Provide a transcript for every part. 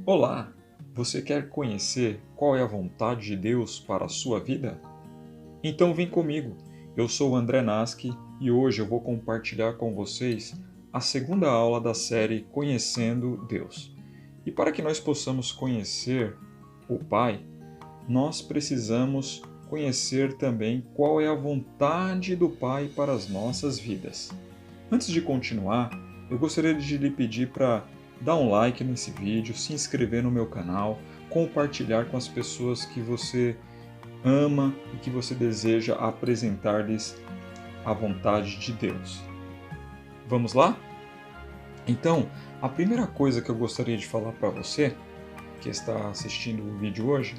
Olá! Você quer conhecer qual é a vontade de Deus para a sua vida? Então vem comigo. Eu sou o André Nasky e hoje eu vou compartilhar com vocês a segunda aula da série Conhecendo Deus. E para que nós possamos conhecer o Pai, nós precisamos conhecer também qual é a vontade do Pai para as nossas vidas. Antes de continuar, eu gostaria de lhe pedir para dar um like nesse vídeo, se inscrever no meu canal, compartilhar com as pessoas que você ama e que você deseja apresentar-lhes a vontade de Deus. Vamos lá? Então, a primeira coisa que eu gostaria de falar para você, que está assistindo o vídeo hoje,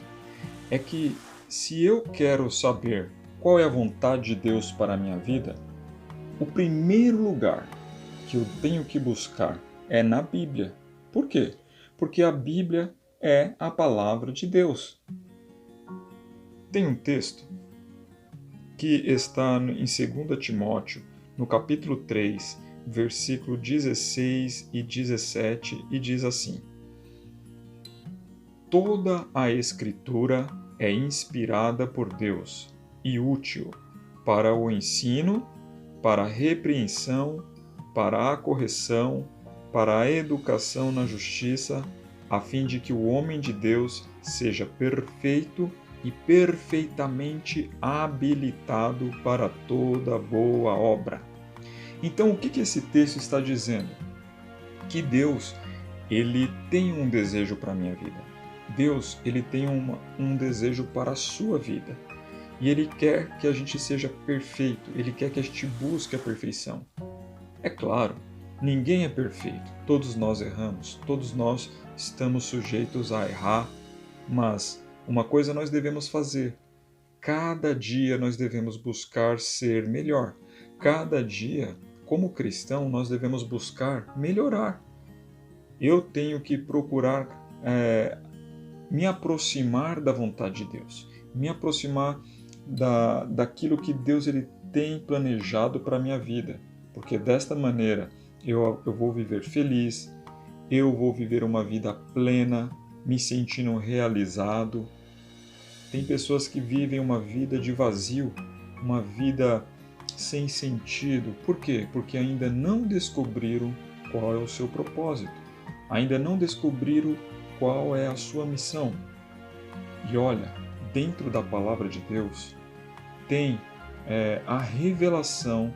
é que se eu quero saber qual é a vontade de Deus para a minha vida, o primeiro lugar que eu tenho que buscar é na Bíblia. Por quê? Porque a Bíblia é a palavra de Deus. Tem um texto que está em 2 Timóteo, no capítulo 3, versículo 16 e 17, e diz assim: Toda a Escritura é inspirada por Deus e útil para o ensino, para a repreensão, para a correção, para a educação na justiça, a fim de que o homem de Deus seja perfeito e perfeitamente habilitado para toda boa obra. Então, o que esse texto está dizendo? Que Deus, ele tem um desejo para a minha vida. Deus, ele tem um desejo para a sua vida. E Ele quer que a gente seja perfeito, Ele quer que a gente busque a perfeição. É claro, ninguém é perfeito, todos nós erramos, todos nós estamos sujeitos a errar, mas uma coisa nós devemos fazer: cada dia nós devemos buscar ser melhor. Cada dia, como cristão, nós devemos buscar melhorar. Eu tenho que procurar me aproximar da vontade de Deus, me aproximar daquilo que Deus ele tem planejado para a minha vida, porque desta maneira eu vou viver feliz, eu vou viver uma vida plena, me sentindo realizado. Tem pessoas que vivem uma vida de vazio, uma vida sem sentido. Por quê? Porque ainda não descobriram qual é o seu propósito, ainda não descobriram qual é a sua missão. E olha, dentro da palavra de Deus tem a revelação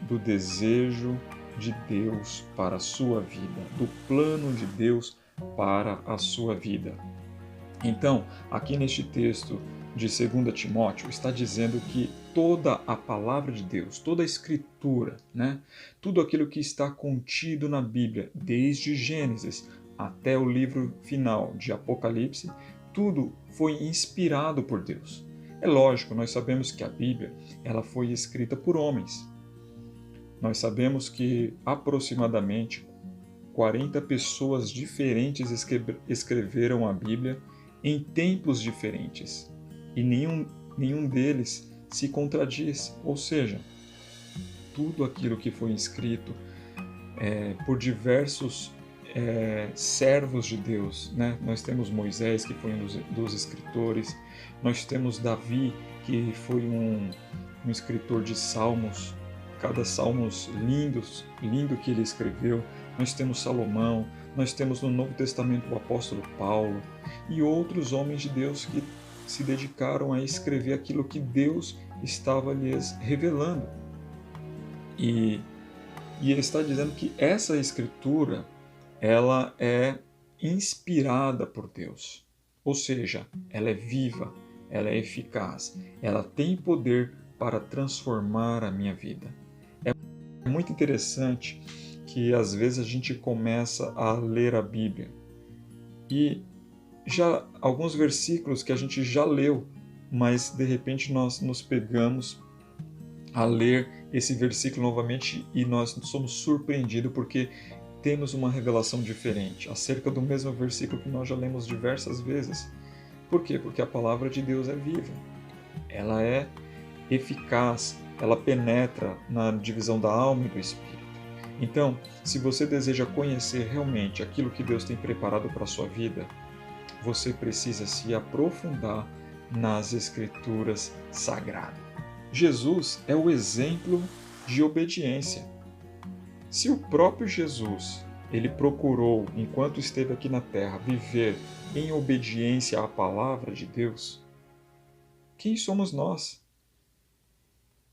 do desejo de Deus para a sua vida, do plano de Deus para a sua vida. Então, aqui neste texto de 2 Timóteo, está dizendo que toda a palavra de Deus, toda a Escritura, tudo aquilo que está contido na Bíblia, desde Gênesis até o livro final de Apocalipse, tudo foi inspirado por Deus. É lógico, nós sabemos que a Bíblia ela foi escrita por homens. Nós sabemos que aproximadamente 40 pessoas diferentes escreveram a Bíblia em tempos diferentes. E nenhum deles se contradiz. Ou seja, tudo aquilo que foi escrito por diversos servos de Deus, Nós temos Moisés, que foi um dos escritores, nós temos Davi, que foi um escritor de salmos, cada salmos lindo que ele escreveu, nós temos Salomão, nós temos no Novo Testamento o apóstolo Paulo e outros homens de Deus que se dedicaram a escrever aquilo que Deus estava lhes revelando. E ele está dizendo que essa escritura ela é inspirada por Deus, ou seja, ela é viva, ela é eficaz, ela tem poder para transformar a minha vida. É muito interessante que às vezes a gente começa a ler a Bíblia e já alguns versículos que a gente já leu, mas de repente nós nos pegamos a ler esse versículo novamente e nós somos surpreendidos porque temos uma revelação diferente acerca do mesmo versículo que nós já lemos diversas vezes. Por quê? Porque a palavra de Deus é viva, ela é eficaz, ela penetra na divisão da alma e do espírito. Então, se você deseja conhecer realmente aquilo que Deus tem preparado para a sua vida, você precisa se aprofundar nas Escrituras Sagradas. Jesus é o exemplo de obediência. Se o próprio Jesus, ele procurou, enquanto esteve aqui na terra, viver em obediência à palavra de Deus, quem somos nós?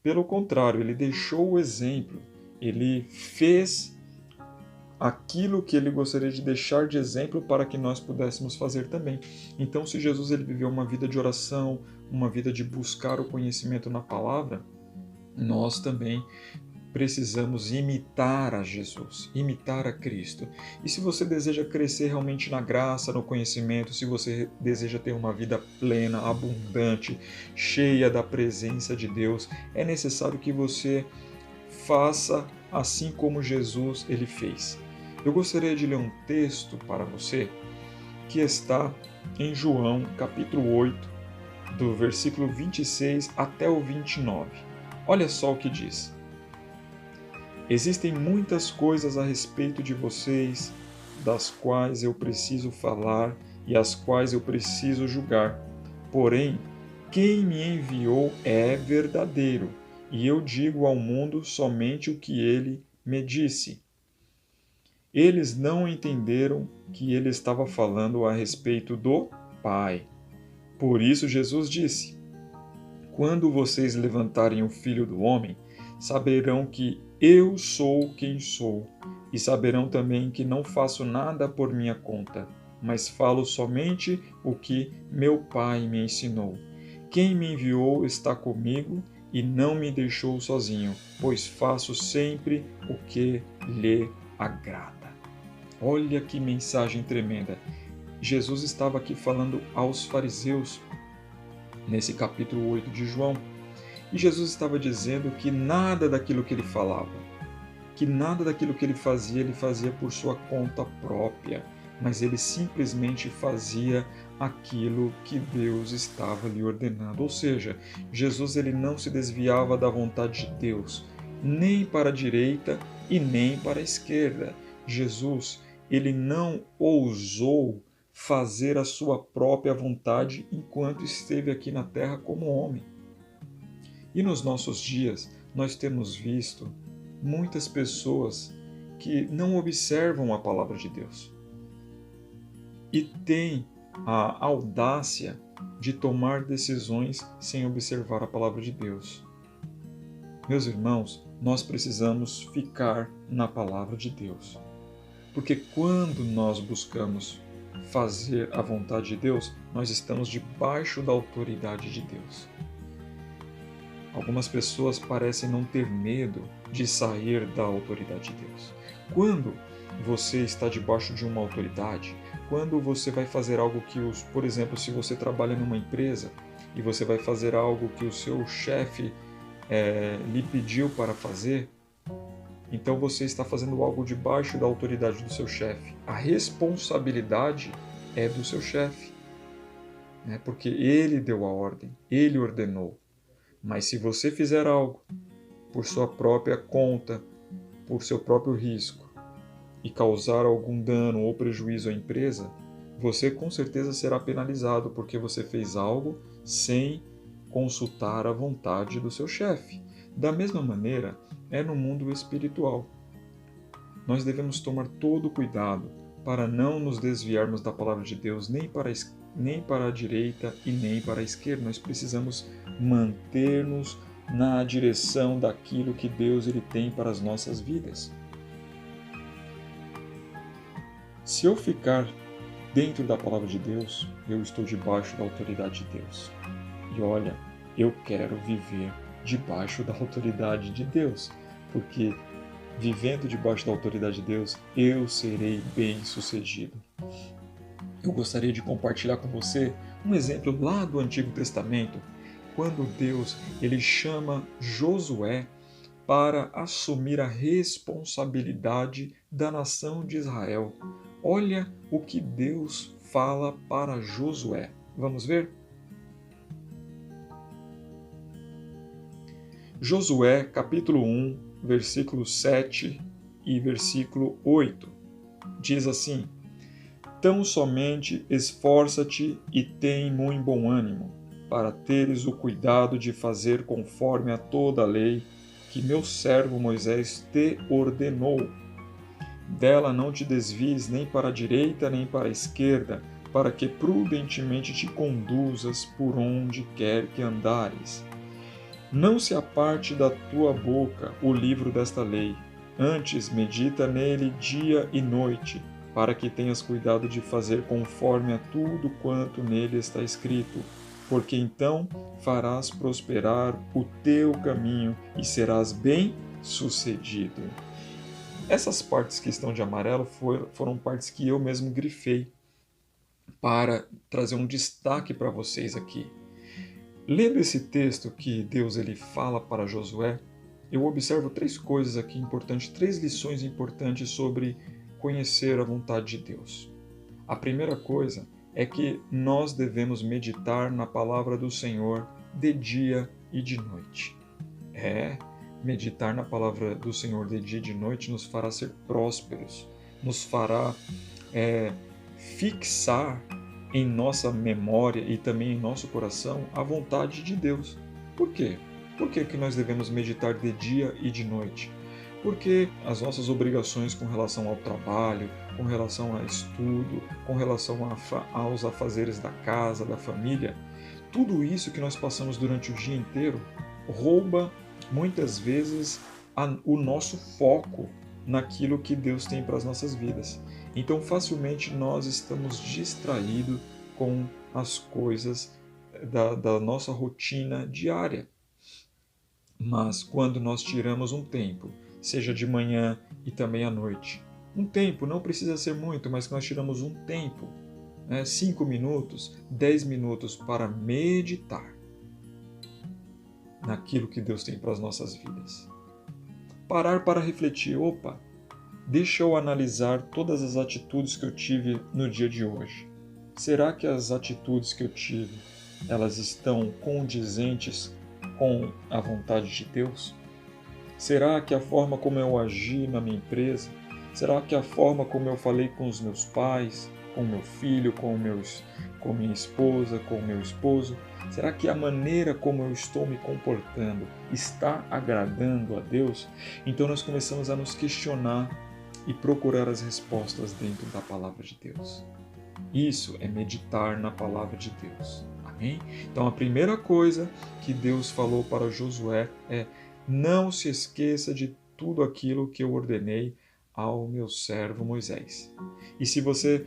Pelo contrário, ele deixou o exemplo, ele fez aquilo que ele gostaria de deixar de exemplo para que nós pudéssemos fazer também. Então, se Jesus ele viveu uma vida de oração, uma vida de buscar o conhecimento na palavra, nós também precisamos imitar a Jesus, imitar a Cristo. E se você deseja crescer realmente na graça, no conhecimento, se você deseja ter uma vida plena, abundante, cheia da presença de Deus, é necessário que você faça assim como Jesus ele fez. Eu gostaria de ler um texto para você que está em João, capítulo 8, do versículo 26 até o 29. Olha só o que diz. Existem muitas coisas a respeito de vocês, das quais eu preciso falar e as quais eu preciso julgar. Porém, quem me enviou é verdadeiro, e eu digo ao mundo somente o que ele me disse. Eles não entenderam que ele estava falando a respeito do Pai. Por isso Jesus disse: Quando vocês levantarem o Filho do Homem, saberão que eu sou quem sou, e saberão também que não faço nada por minha conta, mas falo somente o que meu Pai me ensinou. Quem me enviou está comigo e não me deixou sozinho, pois faço sempre o que lhe agrada. Olha que mensagem tremenda! Jesus estava aqui falando aos fariseus, nesse capítulo 8 de João, e Jesus estava dizendo que nada daquilo que ele falava, que nada daquilo que ele fazia por sua conta própria, mas ele simplesmente fazia aquilo que Deus estava lhe ordenando. Ou seja, Jesus ele não se desviava da vontade de Deus, nem para a direita e nem para a esquerda. Jesus ele não ousou fazer a sua própria vontade enquanto esteve aqui na terra como homem. E nos nossos dias, nós temos visto muitas pessoas que não observam a palavra de Deus e têm a audácia de tomar decisões sem observar a palavra de Deus. Meus irmãos, nós precisamos ficar na palavra de Deus, porque quando nós buscamos fazer a vontade de Deus, nós estamos debaixo da autoridade de Deus. Algumas pessoas parecem não ter medo de sair da autoridade de Deus. Quando você está debaixo de uma autoridade, quando você vai fazer algo que por exemplo, se você trabalha numa empresa e você vai fazer algo que o seu chefe lhe pediu para fazer, então você está fazendo algo debaixo da autoridade do seu chefe. A responsabilidade é do seu chefe, né? Porque ele deu a ordem, ele ordenou. Mas se você fizer algo por sua própria conta, por seu próprio risco, e causar algum dano ou prejuízo à empresa, você com certeza será penalizado porque você fez algo sem consultar a vontade do seu chefe. Da mesma maneira, é no mundo espiritual. Nós devemos tomar todo cuidado para não nos desviarmos da palavra de Deus nem para a direita e nem para a esquerda. Nós precisamos manter-nos na direção daquilo que Deus ele tem para as nossas vidas. Se eu ficar dentro da palavra de Deus, eu estou debaixo da autoridade de Deus. E olha, eu quero viver debaixo da autoridade de Deus, porque vivendo debaixo da autoridade de Deus, eu serei bem-sucedido. Eu gostaria de compartilhar com você um exemplo lá do Antigo Testamento, quando Deus ele chama Josué para assumir a responsabilidade da nação de Israel. Olha o que Deus fala para Josué. Vamos ver? Josué, capítulo 1, versículos 7 e versículo 8. Diz assim: Tão somente esforça-te e tem muito bom ânimo, para teres o cuidado de fazer conforme a toda a lei que meu servo Moisés te ordenou. Dela não te desvies nem para a direita nem para a esquerda, para que prudentemente te conduzas por onde quer que andares. Não se aparte da tua boca o livro desta lei, antes medita nele dia e noite, para que tenhas cuidado de fazer conforme a tudo quanto nele está escrito, porque então farás prosperar o teu caminho e serás bem-sucedido. Essas partes que estão de amarelo foram partes que eu mesmo grifei para trazer um destaque para vocês aqui. Lendo esse texto que Deus ele fala para Josué, eu observo três coisas aqui importantes, três lições importantes sobre conhecer a vontade de Deus. A primeira coisa é que nós devemos meditar na palavra do Senhor de dia e de noite. Meditar na palavra do Senhor de dia e de noite nos fará ser prósperos, nos fará fixar em nossa memória e também em nosso coração a vontade de Deus. Por quê? Por que nós devemos meditar de dia e de noite? Porque as nossas obrigações com relação ao trabalho, com relação a estudo, com relação aos afazeres da casa, da família, tudo isso que nós passamos durante o dia inteiro rouba muitas vezes o nosso foco naquilo que Deus tem para as nossas vidas. Então, facilmente nós estamos distraídos com as coisas da nossa rotina diária. Mas quando nós tiramos um tempo, seja de manhã e também à noite, um tempo, não precisa ser muito, mas que nós tiramos um tempo, 5 minutos, 10 minutos para meditar naquilo que Deus tem para as nossas vidas. Parar para refletir, deixa eu analisar todas as atitudes que eu tive no dia de hoje. Será que as atitudes que eu tive, elas estão condizentes com a vontade de Deus? Será que a forma como eu agi na minha empresa, será que a forma como eu falei com os meus pais, com meu filho, com minha esposa, com meu esposo, será que a maneira como eu estou me comportando está agradando a Deus? Então nós começamos a nos questionar e procurar as respostas dentro da palavra de Deus. Isso é meditar na palavra de Deus. Amém? Então a primeira coisa que Deus falou para Josué é: não se esqueça de tudo aquilo que eu ordenei ao meu servo Moisés. E se você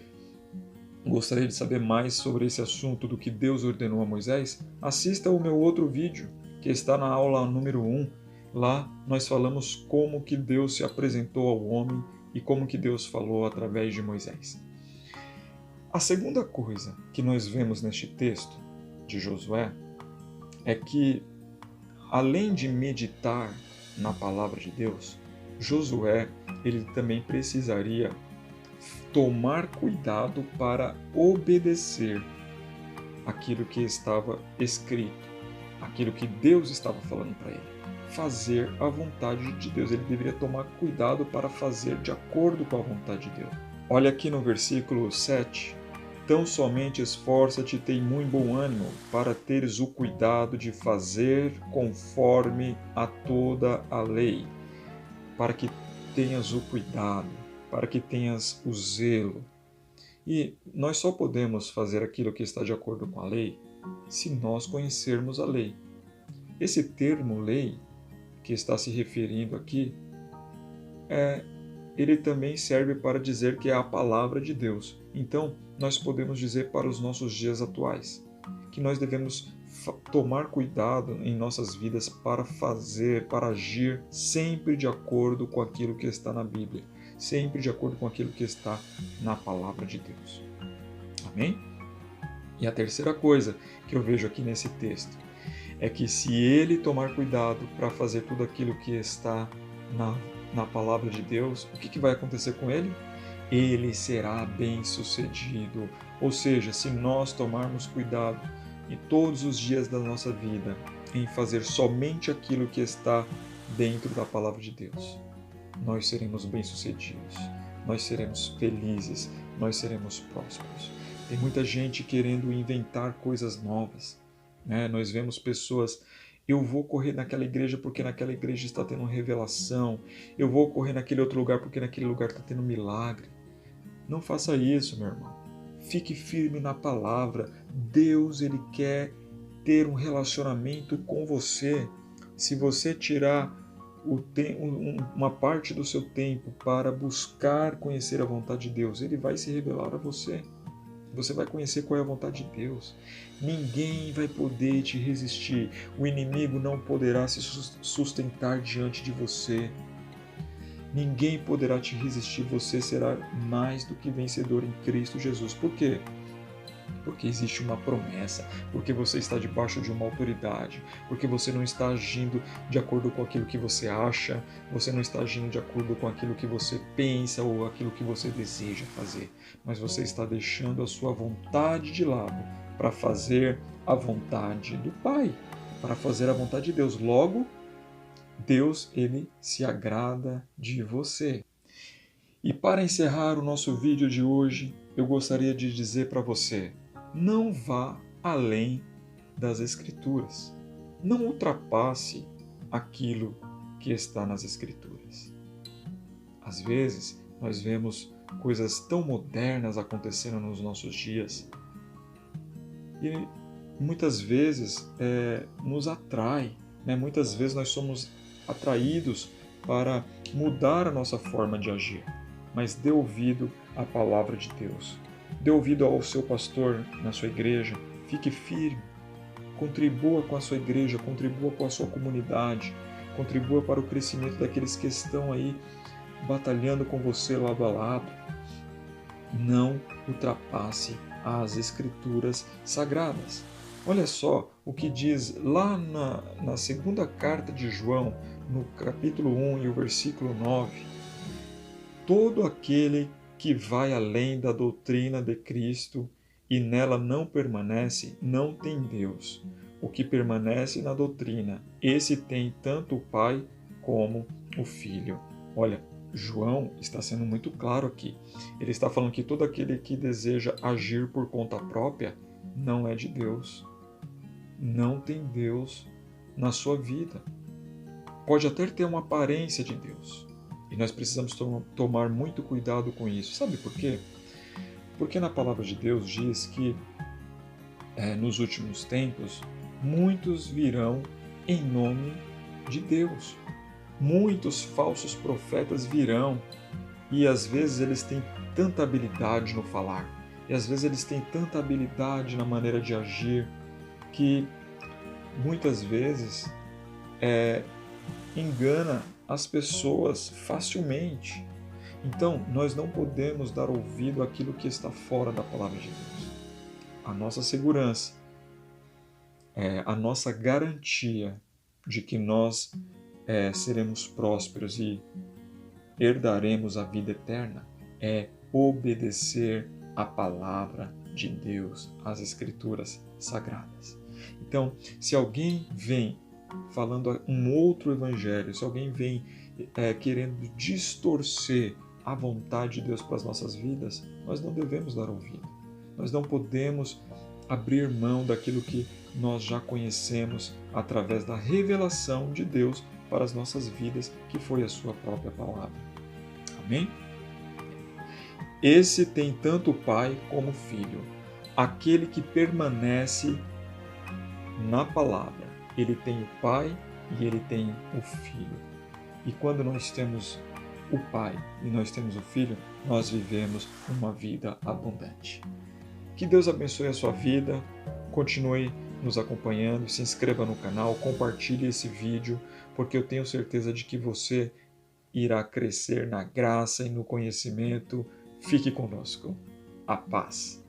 gostaria de saber mais sobre esse assunto do que Deus ordenou a Moisés, assista o meu outro vídeo, que está na aula número 1. Lá nós falamos como que Deus se apresentou ao homem e como que Deus falou através de Moisés. A segunda coisa que nós vemos neste texto de Josué é que, além de meditar na palavra de Deus, Josué ele também precisaria tomar cuidado para obedecer aquilo que estava escrito, aquilo que Deus estava falando para ele. Fazer a vontade de Deus. Ele deveria tomar cuidado para fazer de acordo com a vontade de Deus. Olha aqui no versículo 7. Tão somente esforça-te e tem muito bom ânimo, para teres o cuidado de fazer conforme a toda a lei. Para que tenhas o cuidado, para que tenhas o zelo. E nós só podemos fazer aquilo que está de acordo com a lei se nós conhecermos a lei. Esse termo lei, que está se referindo aqui, ele também serve para dizer que é a palavra de Deus. Então, nós podemos dizer para os nossos dias atuais que nós devemos tomar cuidado em nossas vidas para agir sempre de acordo com aquilo que está na Bíblia, sempre de acordo com aquilo que está na palavra de Deus. Amém? E a terceira coisa que eu vejo aqui nesse texto é que se ele tomar cuidado para fazer tudo aquilo que está na palavra de Deus, o que vai acontecer com ele? Ele será bem-sucedido. Ou seja, se nós tomarmos cuidado em todos os dias da nossa vida em fazer somente aquilo que está dentro da palavra de Deus, nós seremos bem-sucedidos, nós seremos felizes, nós seremos prósperos. Tem muita gente querendo inventar coisas novas, né? Nós vemos pessoas: eu vou correr naquela igreja porque naquela igreja está tendo revelação, eu vou correr naquele outro lugar porque naquele lugar está tendo milagre. Não faça isso, meu irmão. Fique firme na palavra. Deus, ele quer ter um relacionamento com você. Se você tirar uma parte do seu tempo para buscar conhecer a vontade de Deus, ele vai se revelar a você. Você vai conhecer qual é a vontade de Deus. Ninguém vai poder te resistir. O inimigo não poderá se sustentar diante de você. Ninguém poderá te resistir. Você será mais do que vencedor em Cristo Jesus. Por quê? Porque existe uma promessa, porque você está debaixo de uma autoridade, porque você não está agindo de acordo com aquilo que você acha, você não está agindo de acordo com aquilo que você pensa ou aquilo que você deseja fazer, mas você está deixando a sua vontade de lado para fazer a vontade do Pai, para fazer a vontade de Deus. Logo, Deus, ele se agrada de você. E para encerrar o nosso vídeo de hoje, eu gostaria de dizer para você: não vá além das Escrituras. Não ultrapasse aquilo que está nas Escrituras. Às vezes, nós vemos coisas tão modernas acontecendo nos nossos dias e muitas vezes nos atrai, né? Muitas vezes nós somos atraídos para mudar a nossa forma de agir. Mas dê ouvido à palavra de Deus. Dê ouvido ao seu pastor na sua igreja. Fique firme. Contribua com a sua igreja, contribua com a sua comunidade, contribua para o crescimento daqueles que estão aí batalhando com você lado a lado. Não ultrapasse as Escrituras Sagradas. Olha só o que diz lá na segunda carta de João, no capítulo 1 e o versículo 9. Todo aquele que vai além da doutrina de Cristo e nela não permanece, não tem Deus. O que permanece na doutrina, esse tem tanto o Pai como o Filho. Olha, João está sendo muito claro aqui. Ele está falando que todo aquele que deseja agir por conta própria não é de Deus. Não tem Deus na sua vida. Pode até ter uma aparência de Deus. E nós precisamos tomar muito cuidado com isso. Sabe por quê? Porque na palavra de Deus diz que nos últimos tempos muitos virão em nome de Deus. Muitos falsos profetas virão e às vezes eles têm tanta habilidade no falar e às vezes eles têm tanta habilidade na maneira de agir que muitas vezes engana as pessoas facilmente. Então, nós não podemos dar ouvido àquilo que está fora da palavra de Deus. A nossa segurança, a nossa garantia de que nós seremos prósperos e herdaremos a vida eterna é obedecer à palavra de Deus, às Escrituras Sagradas. Então, se alguém vem falando um outro evangelho, se alguém vem querendo distorcer a vontade de Deus para as nossas vidas, nós não devemos dar ouvido. Nós não podemos abrir mão daquilo que nós já conhecemos através da revelação de Deus para as nossas vidas, que foi a sua própria palavra. Amém? Esse tem tanto o Pai como o Filho. Aquele que permanece na palavra, ele tem o Pai e ele tem o Filho. E quando nós temos o Pai e nós temos o Filho, nós vivemos uma vida abundante. Que Deus abençoe a sua vida, continue nos acompanhando, se inscreva no canal, compartilhe esse vídeo, porque eu tenho certeza de que você irá crescer na graça e no conhecimento. Fique conosco. A paz.